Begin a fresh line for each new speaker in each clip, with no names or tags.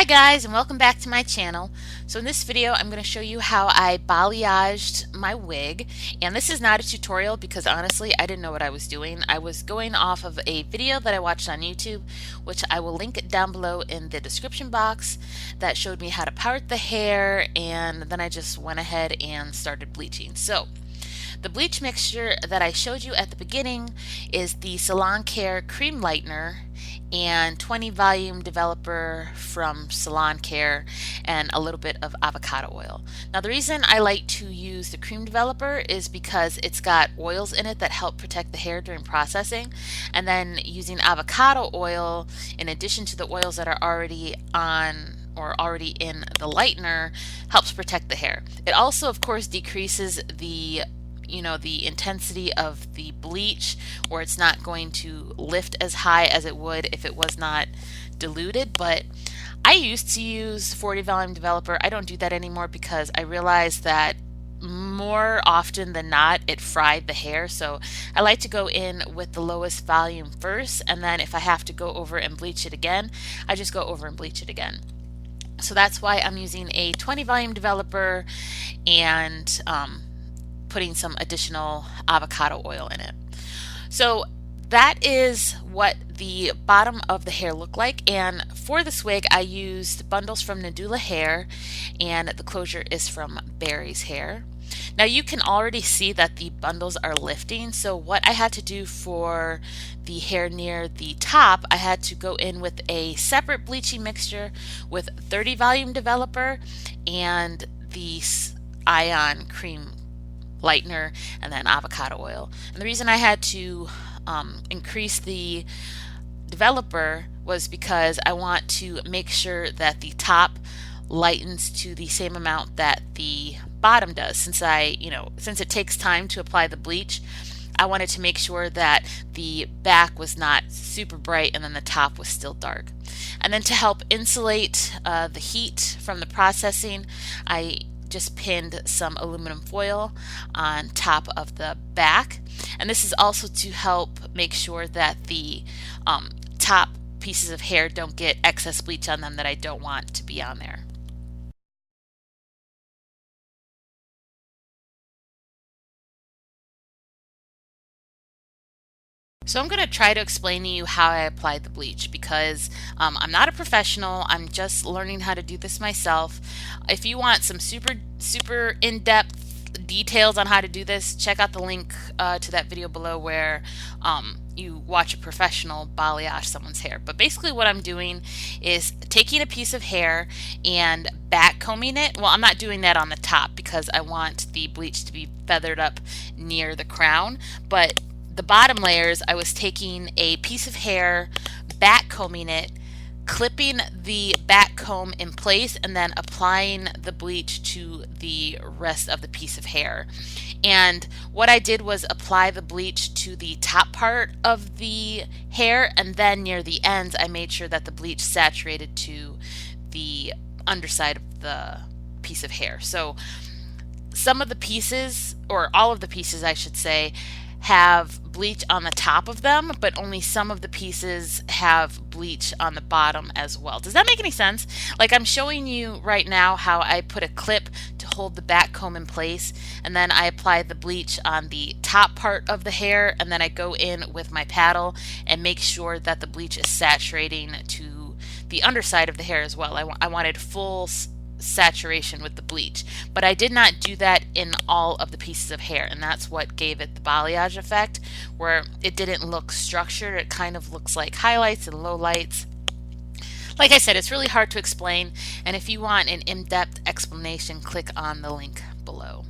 guys, and welcome back to my channel. So in this video I'm going to show you how I balayaged my wig, and this is not a tutorial because honestly I didn't know what I was doing. I was going off of a video that I watched on YouTube, which I will link down below in the description box, that showed me how to part the hair, and then I just went ahead and started bleaching. So the bleach mixture that I showed you at the beginning is the Salon Care Cream Lightener and 20 volume developer from Salon Care and a little bit of avocado oil. Now the reason I like to use the cream developer is because it's got oils in it that help protect the hair during processing, and then using avocado oil in addition to the oils that are already on or already in the lightener helps protect the hair. It also of course decreases the intensity of the bleach, where it's not going to lift as high as it would if it was not diluted. But I used to use 40 volume developer. I don't do that anymore because I realized that more often than not it fried the hair. So I like to go in with the lowest volume first, and then if I have to go over and bleach it again, I just go over and bleach it again. So that's why I'm using a 20 volume developer and putting some additional avocado oil in it. So that is what the bottom of the hair looked like, and for this wig I used bundles from Nadula Hair, and the closure is from Barry's Hair. Now you can already see that the bundles are lifting, so what I had to do for the hair near the top, I had to go in with a separate bleaching mixture with 30 volume developer and the ion cream lightener and then avocado oil. And the reason I had to increase the developer was because I want to make sure that the top lightens to the same amount that the bottom does. Since it takes time to apply the bleach, I wanted to make sure that the back was not super bright and then the top was still dark. And then to help insulate the heat from the processing, I just pinned some aluminum foil on top of the back, and this is also to help make sure that the top pieces of hair don't get excess bleach on them that I don't want to be on there. So I'm going to try to explain to you how I applied the bleach because I'm not a professional. I'm just learning how to do this myself. If you want some super in-depth details on how to do this, check out the link to that video below where you watch a professional balayage someone's hair. But basically what I'm doing is taking a piece of hair and back combing it. Well, I'm not doing that on the top because I want the bleach to be feathered up near the crown, but the bottom layers, I was taking a piece of hair, back combing it, clipping the back comb in place, and then applying the bleach to the rest of the piece of hair. And what I did was apply the bleach to the top part of the hair, and then near the ends I made sure that the bleach saturated to the underside of the piece of hair. So some of the pieces, or all of the pieces I should say, have bleach on the top of them, but only some of the pieces have bleach on the bottom as well. Does that make any sense? Like, I'm showing you right now how I put a clip to hold the back comb in place, and then I apply the bleach on the top part of the hair, and then I go in with my paddle and make sure that the bleach is saturating to the underside of the hair as well. I wanted full saturation with the bleach, but I did not do that in all of the pieces of hair, and that's what gave it the balayage effect, where it didn't look structured. It kind of looks like highlights and lowlights. Like I said, it's really hard to explain, and if you want an in-depth explanation, click on the link below.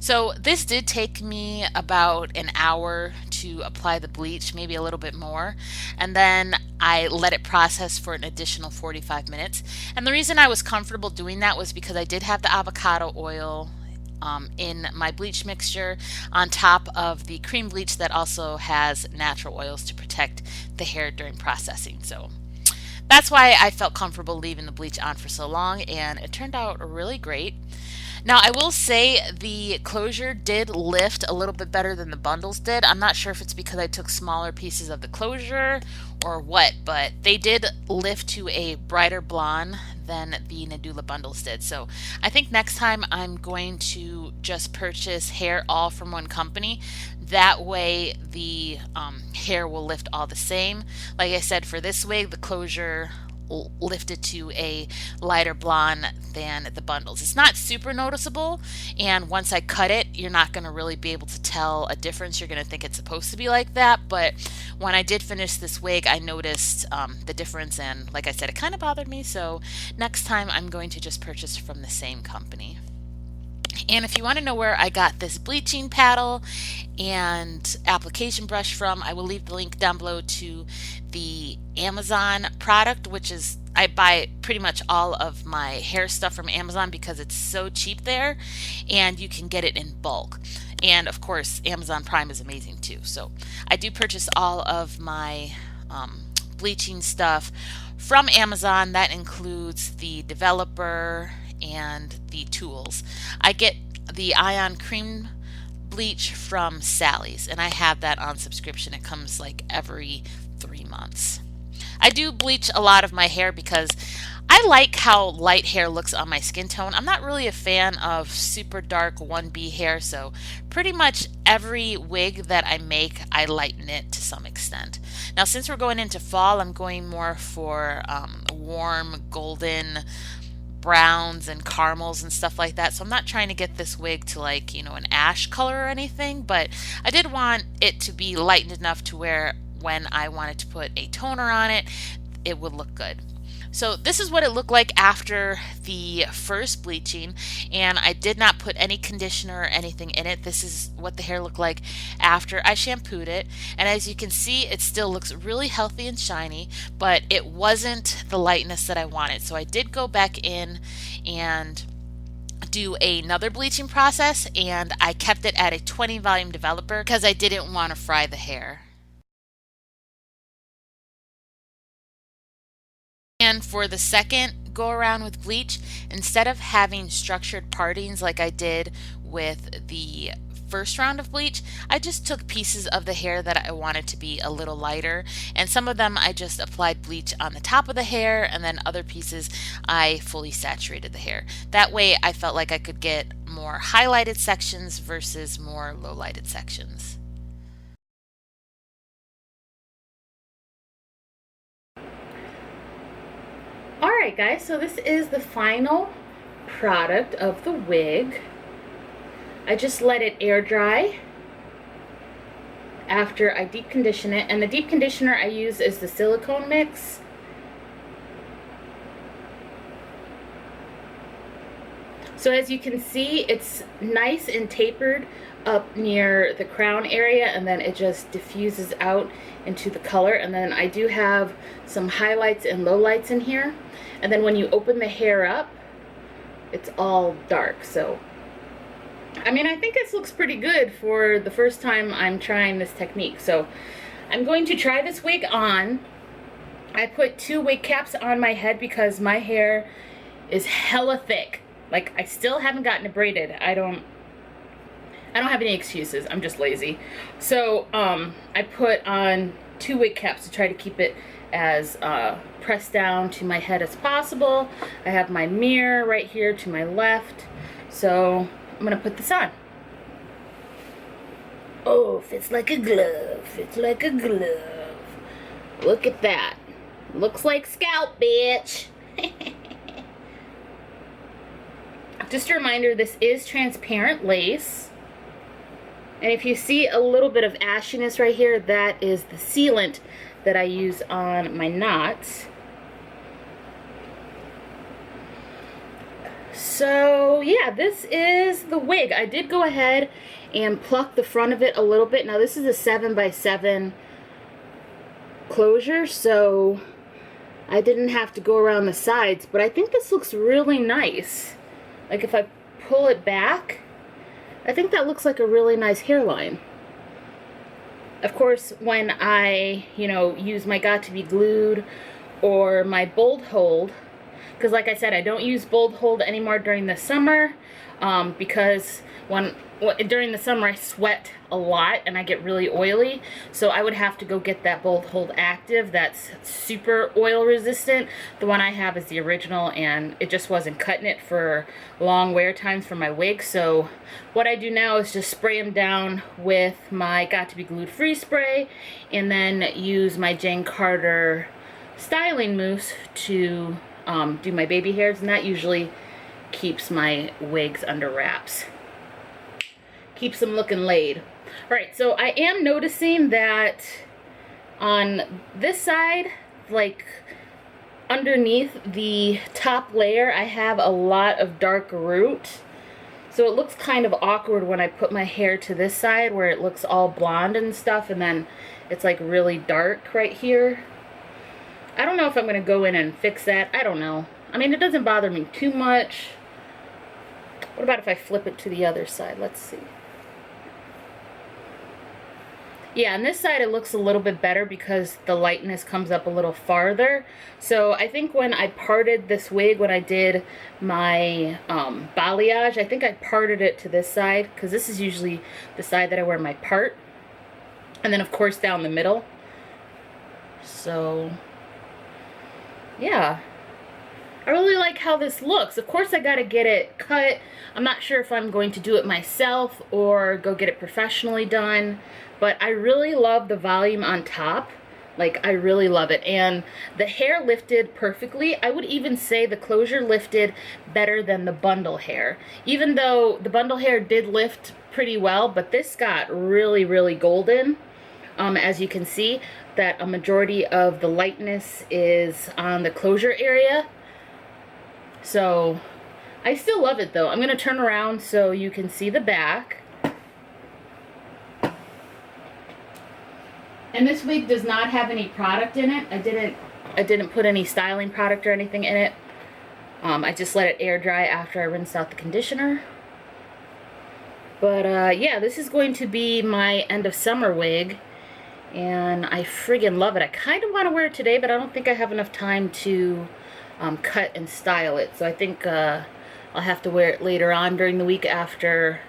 So this did take me about an hour to apply the bleach, maybe a little bit more, and then I let it process for an additional 45 minutes. And the reason I was comfortable doing that was because I did have the avocado oil in my bleach mixture on top of the cream bleach that also has natural oils to protect the hair during processing. So that's why I felt comfortable leaving the bleach on for so long, and it turned out really great. Now, I will say the closure did lift a little bit better than the bundles did. I'm not sure if it's because I took smaller pieces of the closure or what, but they did lift to a brighter blonde than the Nadula bundles did. So I think next time I'm going to just purchase hair all from one company. That way the hair will lift all the same. Like I said, for this wig, the closure lifted to a lighter blonde than the bundles. It's not super noticeable, and once I cut it, you're not going to really be able to tell a difference. You're going to think it's supposed to be like that, but when I did finish this wig, I noticed the difference, and like I said, it kind of bothered me, so next time I'm going to just purchase from the same company. And if you want to know where I got this bleaching paddle and application brush from, I will leave the link down below to the Amazon product, which is, I buy pretty much all of my hair stuff from Amazon because it's so cheap there and you can get it in bulk. And of course, Amazon Prime is amazing too. So I do purchase all of my bleaching stuff from Amazon. That includes the developer and the tools. I get the Ion Cream bleach from Sally's, and I have that on subscription. It comes like every 3 months. I do bleach a lot of my hair because I like how light hair looks on my skin tone. I'm not really a fan of super dark 1B hair, so pretty much every wig that I make, I lighten it to some extent. Now, since we're going into fall, I'm going more for warm golden browns and caramels and stuff like that. So I'm not trying to get this wig to like, an ash color or anything, but I did want it to be lightened enough to where when I wanted to put a toner on it, it would look good. So this is what it looked like after the first bleaching, and I did not put any conditioner or anything in it. This is what the hair looked like after I shampooed it, and as you can see, it still looks really healthy and shiny, but it wasn't the lightness that I wanted. So I did go back in and do another bleaching process, and I kept it at a 20 volume developer because I didn't want to fry the hair. And for the second go around with bleach, instead of having structured partings like I did with the first round of bleach, I just took pieces of the hair that I wanted to be a little lighter, and some of them I just applied bleach on the top of the hair, and then other pieces I fully saturated the hair. That way I felt like I could get more highlighted sections versus more low lighted sections. Alright guys, so this is the final product of the wig. I just let it air dry after I deep condition it, and the deep conditioner I use is the silicone mix. So as you can see, it's nice and tapered up near the crown area, and then it just diffuses out into the color. And then I do have some highlights and lowlights in here. And then when you open the hair up, it's all dark. So, I mean, I think this looks pretty good for the first time I'm trying this technique. So I'm going to try this wig on. I put 2 wig caps on my head because my hair is hella thick. Like, I still haven't gotten it braided. I don't have any excuses. I'm just lazy. So I put on 2 wig caps to try to keep it as pressed down to my head as possible. I have my mirror right here to my left. So I'm gonna put this on. Oh, fits like a glove. Fits like a glove. Look at that. Looks like scalp, bitch. Just a reminder, this is transparent lace. And if you see a little bit of ashiness right here, that is the sealant that I use on my knots. So yeah, this is the wig. I did go ahead and pluck the front of it a little bit. Now this is a 7x7 closure, so I didn't have to go around the sides, but I think this looks really nice. Like if I pull it back, I think that looks like a really nice hairline. Of course, when I, use my Got to Be Glued or my Bold Hold, because like I said, I don't use bold hold anymore during the summer, because during the summer I sweat a lot and I get really oily, so I would have to go get that bold hold active that's super oil resistant. The one I have is the original, and it just wasn't cutting it for long wear times for my wig. So what I do now is just spray them down with my Got to Be Glued Free Spray, and then use my Jane Carter styling mousse to do my baby hairs, and that usually keeps my wigs under wraps. Keeps them looking laid. Alright, so I am noticing that on this side, like underneath the top layer, I have a lot of dark root. So it looks kind of awkward when I put my hair to this side where it looks all blonde and stuff, and then it's like really dark right here. I don't know if I'm going to go in and fix that. I don't know. I mean, it doesn't bother me too much. What about if I flip it to the other side? Let's see. Yeah, on this side it looks a little bit better because the lightness comes up a little farther. So I think when I parted this wig, when I did my balayage, I think I parted it to this side, because this is usually the side that I wear my part. And then of course down the middle. So yeah, I really like how this looks. Of course I gotta get it cut. I'm not sure if I'm going to do it myself or go get it professionally done, but I really love the volume on top. Like, I really love it. And the hair lifted perfectly. I would even say the closure lifted better than the bundle hair. Even though the bundle hair did lift pretty well, but this got really, really golden. As you can see, that a majority of the lightness is on the closure area. So I still love it though. I'm going to turn around so you can see the back. And this wig does not have any product in it. I didn't put any styling product or anything in it. I just let it air dry after I rinsed out the conditioner. But yeah, this is going to be my end of summer wig, and I friggin' love it. I kind of want to wear it today, but I don't think I have enough time to cut and style it. So I think I'll have to wear it later on during the week after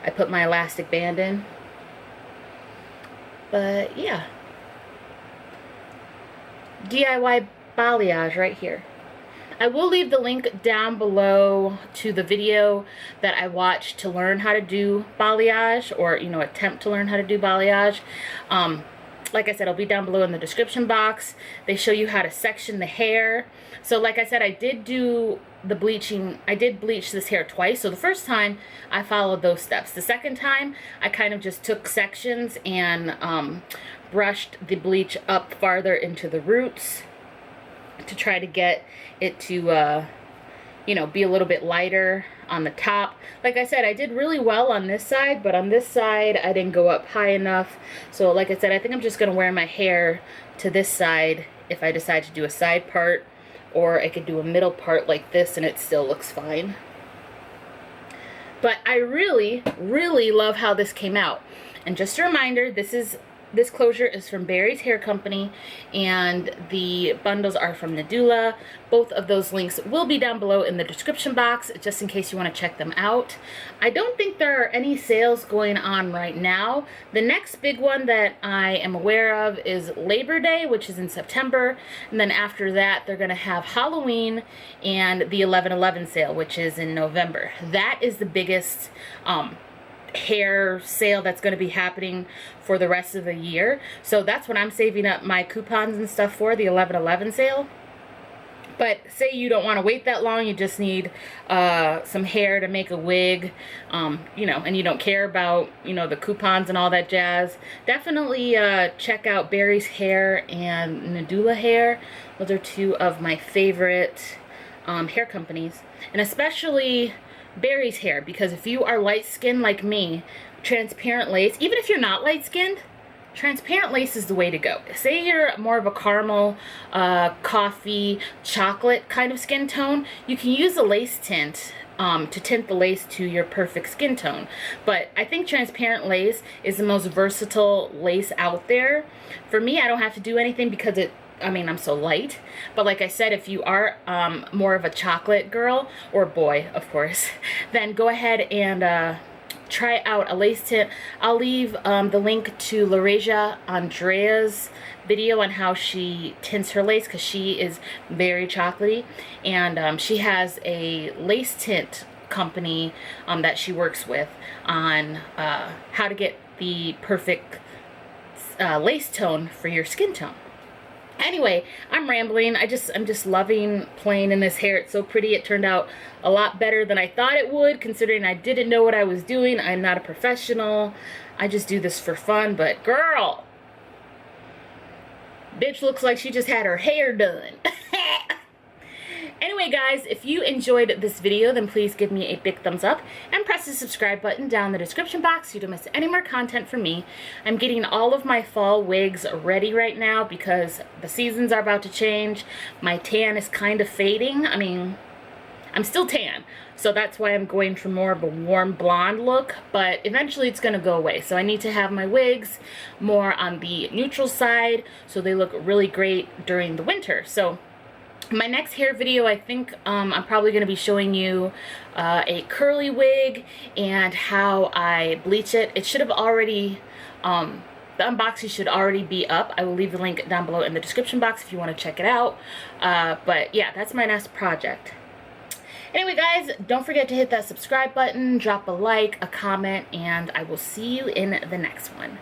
I put my elastic band in. But yeah, DIY balayage right here. I will leave the link down below to the video that I watched to learn how to do balayage, or, you know, attempt to learn how to do balayage. Like I said, it'll be down below in the description box. They show you how to section the hair. So like I said, I did do the bleaching. I did bleach this hair twice. So the first time I followed those steps. The second time I kind of just took sections and brushed the bleach up farther into the roots to try to get it to you know, be a little bit lighter on the top. Like I said, I did really well on this side, but on this side I didn't go up high enough. So like I said, I think I'm just gonna wear my hair to this side if I decide to do a side part, or I could do a middle part like this and it still looks fine. But I really, really love how this came out. And just a reminder, this closure is from Barry's Hair Company, and the bundles are from Nadula. Both of those links will be down below in the description box, just in case you want to check them out. I don't think there are any sales going on right now. The next big one that I am aware of is Labor Day, which is in September, and then after that they're going to have Halloween and the 11/11 sale, which is in November. That is the biggest hair sale that's going to be happening for the rest of the year. So that's what I'm saving up my coupons and stuff for, the 11/11 sale. But say you don't want to wait that long, you just need some hair to make a wig, you know, and you don't care about, you know, the coupons and all that jazz. Definitely check out Barry's Hair and Nadula Hair. Those are two of my favorite hair companies, and especially Barry's Hair, because if you are light-skinned like me, transparent lace, even if you're not light-skinned, transparent lace is the way to go. Say you're more of a caramel, coffee, chocolate kind of skin tone, you can use a lace tint to tint the lace to your perfect skin tone. But I think transparent lace is the most versatile lace out there. For me, I don't have to do anything because I'm so light. But like I said, if you are more of a chocolate girl, or boy, of course, then go ahead and try out a lace tint. I'll leave the link to Laresia Andrea's video on how she tints her lace, because she is very chocolatey, and she has a lace tint company that she works with on how to get the perfect lace tone for your skin tone. Anyway, I'm rambling. I'm just loving playing in this hair. It's so pretty. It turned out a lot better than I thought it would, considering I didn't know what I was doing. I'm not a professional. I just do this for fun, but girl, bitch looks like she just had her hair done. Anyway, guys, if you enjoyed this video, then please give me a big thumbs up and press the subscribe button down in the description box so you don't miss any more content from me. I'm getting all of my fall wigs ready right now because the seasons are about to change. My tan is kind of fading. I mean, I'm still tan, so that's why I'm going for more of a warm blonde look, but eventually it's going to go away. So I need to have my wigs more on the neutral side so they look really great during the winter. So my next hair video, I think I'm probably going to be showing you a curly wig and how I bleach it. It should have already, the unboxing should already be up. I will leave the link down below in the description box if you want to check it out. But yeah, that's my next project. Anyway, guys, don't forget to hit that subscribe button, drop a like, a comment, and I will see you in the next one.